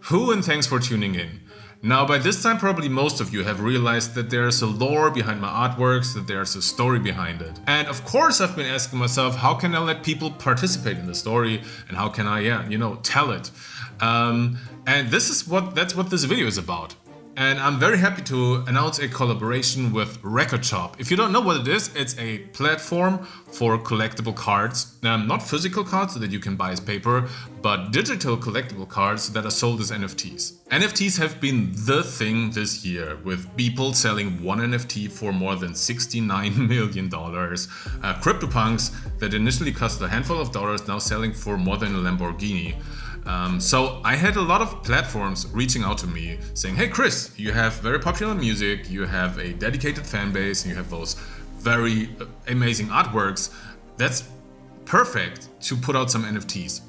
And thanks for tuning in. Now, by this time, probably most of you have realized that there's a lore behind my artworks, that there's a story behind it. And of course, I've been asking myself, how can I let people participate in the story? And how can I, tell it? And that's what this video is about. And I'm very happy to announce a collaboration with Record Shop. If you don't know what it is, it's a platform for collectible cards. Not physical cards that you can buy as paper, but digital collectible cards that are sold as NFTs. NFTs have been the thing this year, with people selling one NFT for more than $69 million. CryptoPunks that initially cost a handful of dollars now selling for more than a Lamborghini. So I had a lot of platforms reaching out to me saying, hey Chris, you have very popular music, you have a dedicated fan base, and you have those very amazing artworks. That's perfect to put out some NFTs.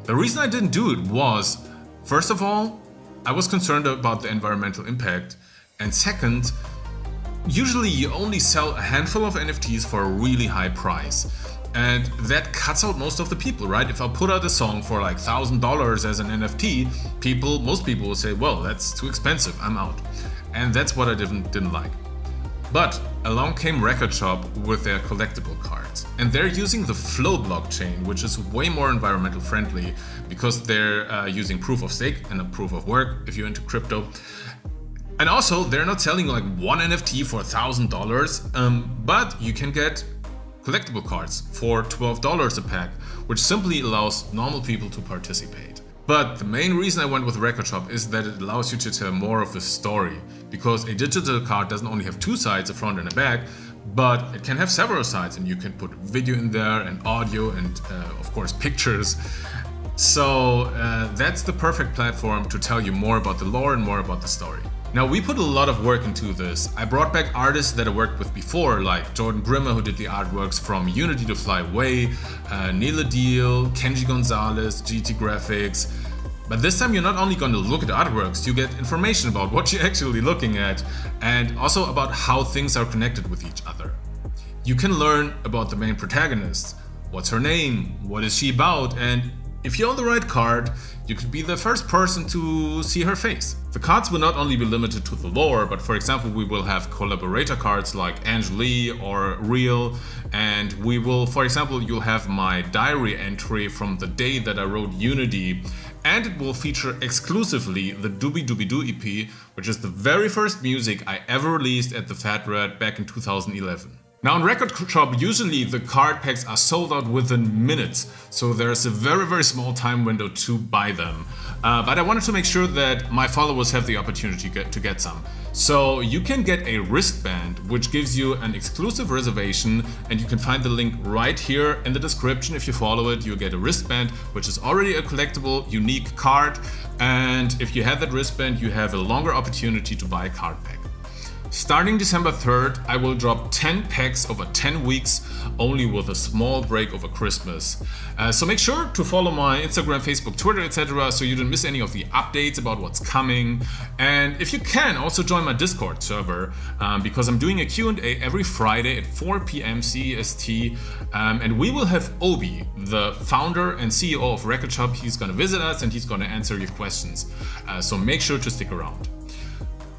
The reason I didn't do it was, first of all, I was concerned about the environmental impact, and second, usually you only sell a handful of NFTs for a really high price. And that cuts out most of the people, right? If I put out a song for like $1,000 as an NFT, most people will say, well, that's too expensive, I'm out. And that's what I didn't like. But along came Record Shop with their collectible cards. And they're using the Flow blockchain, which is way more environmental friendly because they're using proof of stake and a proof of work if you're into crypto. And also, they're not selling like one NFT for $1,000, but you can get collectible cards for $12 a pack, which simply allows normal people to participate. But the main reason I went with Record Shop is that it allows you to tell more of a story, because a digital card doesn't only have two sides, a front and a back, but it can have several sides, and you can put video in there and audio and of course pictures. So that's the perfect platform to tell you more about the lore and more about the story. Now, we put a lot of work into this. I brought back artists that I worked with before, like Jordan Grimmer, who did the artworks from Unity to Fly Away, Neil Adil, Kenji Gonzalez, GT Graphics. But this time you're not only going to look at the artworks, you get information about what you're actually looking at, and also about how things are connected with each other. You can learn about the main protagonist. What's her name? What is she about? And if you own the right card, you could be the first person to see her face. The cards will not only be limited to the lore, but for example, we will have collaborator cards like Angeli or Real, and we will, for example, you'll have my diary entry from the day that I wrote Unity, and it will feature exclusively the Doobie Doobie Doo EP, which is the very first music I ever released at TheFatRat back in 2011. Now, in Record Shop, usually the card packs are sold out within minutes, so there's a very, very small time window to buy them. But I wanted to make sure that my followers have the opportunity to get some. So you can get a wristband, which gives you an exclusive reservation, and you can find the link right here in the description. If you follow it, you get a wristband, which is already a collectible, unique card. And if you have that wristband, you have a longer opportunity to buy a card pack. Starting December 3rd, I will drop 10 packs over 10 weeks, only with a small break over Christmas. So make sure to follow my Instagram, Facebook, Twitter, etc. so you don't miss any of the updates about what's coming. And if you can, also join my Discord server, because I'm doing a Q&A every Friday at 4 p.m. CEST. And we will have Obi, the founder and CEO of Record Shop. He's going to visit us and he's going to answer your questions. So make sure to stick around.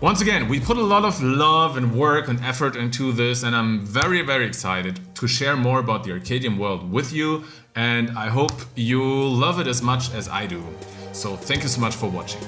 Once again, we put a lot of love and work and effort into this, and I'm very, very excited to share more about the Arcadium world with you, and I hope you love it as much as I do. So thank you so much for watching.